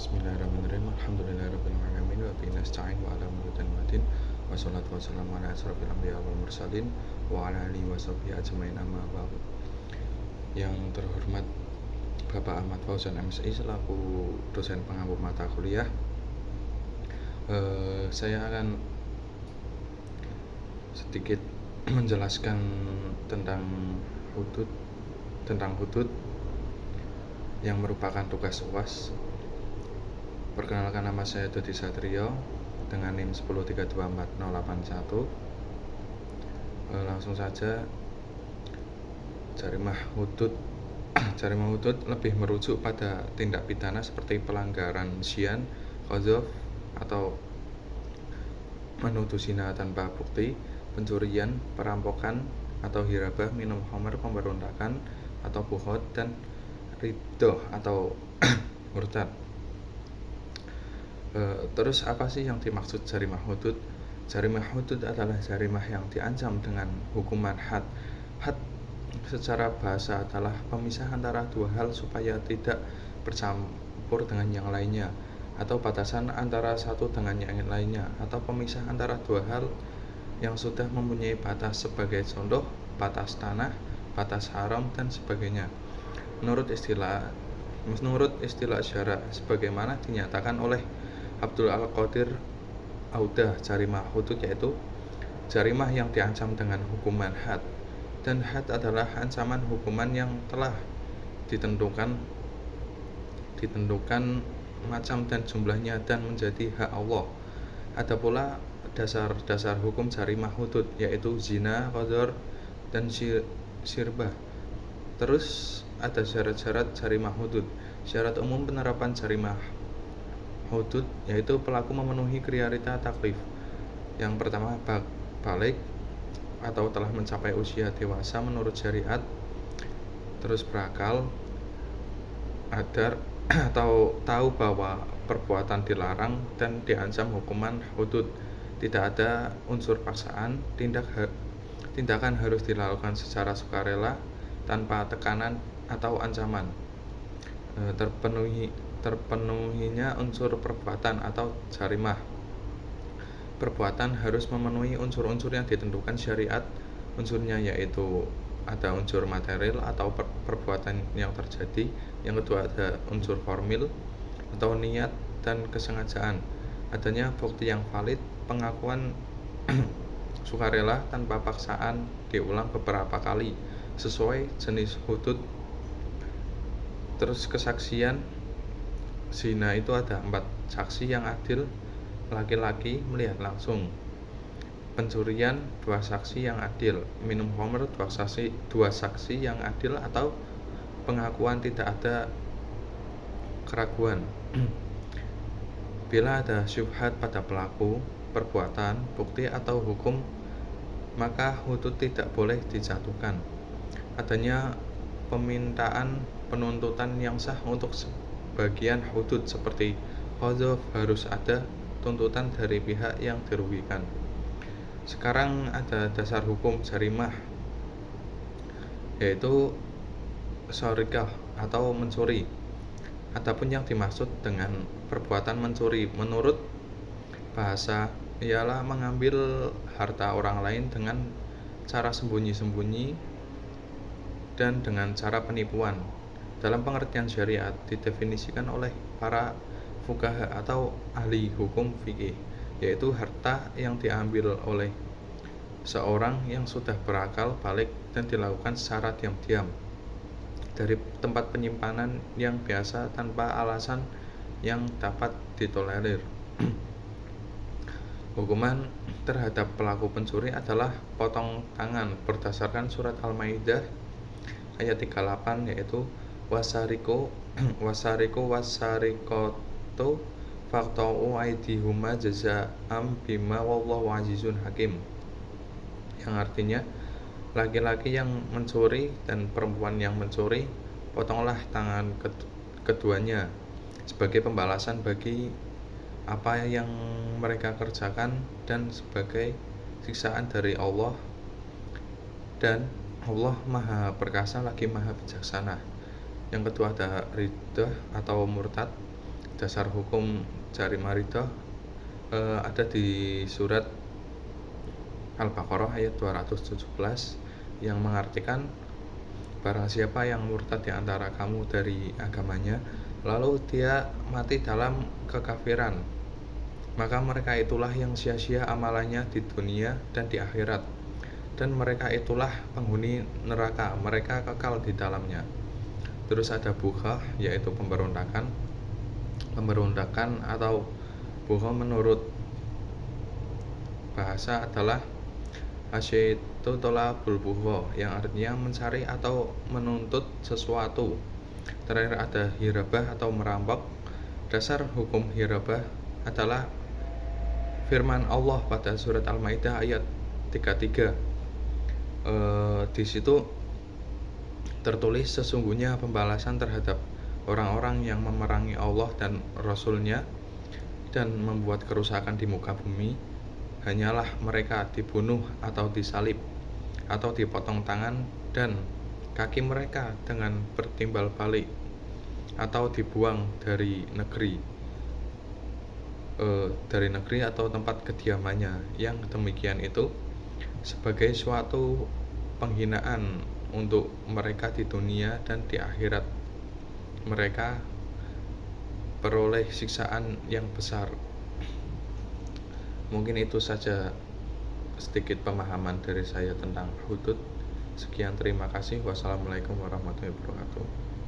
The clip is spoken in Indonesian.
Bismillahirrahmanirrahim. Alhamdulillahirabbil alamin wa bihi nasta'in wa ala umuri madin. Wassalatu wassalamu ala asrofil anbiya wal mursalin wa ala alihi washabbihi ajmain amma ba'du. Yang terhormat Bapak Ahmad Fauzan MSI selaku dosen pengampu mata kuliah. Saya akan sedikit menjelaskan tentang hudud yang merupakan tugas UAS. Perkenalkan, nama saya Dodi Satrio dengan NIM 103248081. Langsung saja, jarimah hudud lebih merujuk pada tindak pidana seperti pelanggaran syian, qadzaf atau menuduh zina tanpa bukti, pencurian, perampokan atau hirabah, minum khamr, pemberontakan atau bughad, dan riddah atau murtad. Terus apa sih yang dimaksud jarimah hudud? Jarimah hudud adalah jarimah yang diancam dengan hukuman had. Had secara bahasa adalah pemisah antara dua hal supaya tidak bercampur dengan yang lainnya, atau batasan antara satu dengan yang lainnya, atau pemisah antara dua hal yang sudah mempunyai batas, sebagai contoh batas tanah, batas haram, dan sebagainya. Menurut istilah syara, sebagaimana dinyatakan oleh Abdul Al-Qadir Audah, jarimah hudud yaitu jarimah yang diancam dengan hukuman had. Dan had adalah ancaman hukuman yang telah ditentukan macam dan jumlahnya dan menjadi hak Allah. Ada pula dasar hukum jarimah hudud yaitu zina, qadzaf, dan syirbah. Terus ada syarat-syarat jarimah hudud. Syarat umum penerapan jarimah hudud yaitu pelaku memenuhi kriteria taklif. Yang pertama, balik atau telah mencapai usia dewasa menurut syariat, terus berakal, adar atau tahu bahwa perbuatan dilarang dan diancam hukuman hudud, tidak ada unsur paksaan, tindakan harus dilakukan secara sukarela tanpa tekanan atau ancaman, terpenuhinya unsur perbuatan atau jarimah. Perbuatan harus memenuhi unsur-unsur yang ditentukan syariat. Unsurnya yaitu ada unsur material atau perbuatan yang terjadi. Yang kedua ada unsur formil atau niat dan kesengajaan. Adanya bukti yang valid, pengakuan sukarela tanpa paksaan diulang beberapa kali sesuai jenis hudud. Terus kesaksian zina itu ada 4 saksi yang adil, laki-laki melihat langsung. Pencurian 2 saksi yang adil. Minum khamr 2 saksi yang adil atau pengakuan tidak ada keraguan. Bila ada syubhat pada pelaku perbuatan, bukti atau hukum, maka hudud tidak boleh dijatuhkan. Adanya permintaan penuntutan yang sah untuk bagian hudud seperti qadzaf, harus ada tuntutan dari pihak yang dirugikan. Sekarang ada dasar hukum jarimah yaitu syarikah atau mencuri. Adapun yang dimaksud dengan perbuatan mencuri menurut bahasa ialah mengambil harta orang lain dengan cara sembunyi-sembunyi dan dengan cara penipuan. Dalam pengertian syariat didefinisikan oleh para fuqaha atau ahli hukum fikih, yaitu harta yang diambil oleh seorang yang sudah berakal balik dan dilakukan secara diam-diam dari tempat penyimpanan yang biasa tanpa alasan yang dapat ditolerir. Hukuman terhadap pelaku pencuri adalah potong tangan berdasarkan surat Al-Maidah ayat 38, yaitu wasariqu wasariqatu faqta'u aydihuma jazaa'an bima wallahu azizun hakim, yang artinya laki-laki yang mencuri dan perempuan yang mencuri, potonglah tangan keduanya sebagai pembalasan bagi apa yang mereka kerjakan dan sebagai siksaan dari Allah, dan Allah Maha Perkasa lagi Maha Bijaksana. Yang kedua ada riddah atau murtad. dasar hukum jarimah ridho ada di surat Al-Baqarah ayat 217 yang mengartikan barang siapa yang murtad di antara kamu dari agamanya lalu dia mati dalam kekafiran, maka mereka itulah yang sia-sia amalannya di dunia dan di akhirat, dan mereka itulah penghuni neraka, mereka kekal di dalamnya. Terus ada bughah, yaitu pemberontakan atau bughah menurut bahasa adalah asyaitu tolabul bughah, yang artinya mencari atau menuntut sesuatu. Terakhir ada hirabah atau merampok. Dasar hukum hirabah adalah firman Allah pada surat Al-Maidah ayat 33. Di situ tertulis sesungguhnya pembalasan terhadap orang-orang yang memerangi Allah dan Rasul-Nya dan membuat kerusakan di muka bumi hanyalah mereka dibunuh atau disalib atau dipotong tangan dan kaki mereka dengan bertimbal balik atau dibuang dari negeri atau tempat kediamannya. Yang demikian itu sebagai suatu penghinaan untuk mereka di dunia, dan di akhirat mereka peroleh siksaan yang besar. Mungkin itu saja sedikit pemahaman dari saya tentang hudud. Sekian, terima kasih. Wassalamualaikum warahmatullahi wabarakatuh.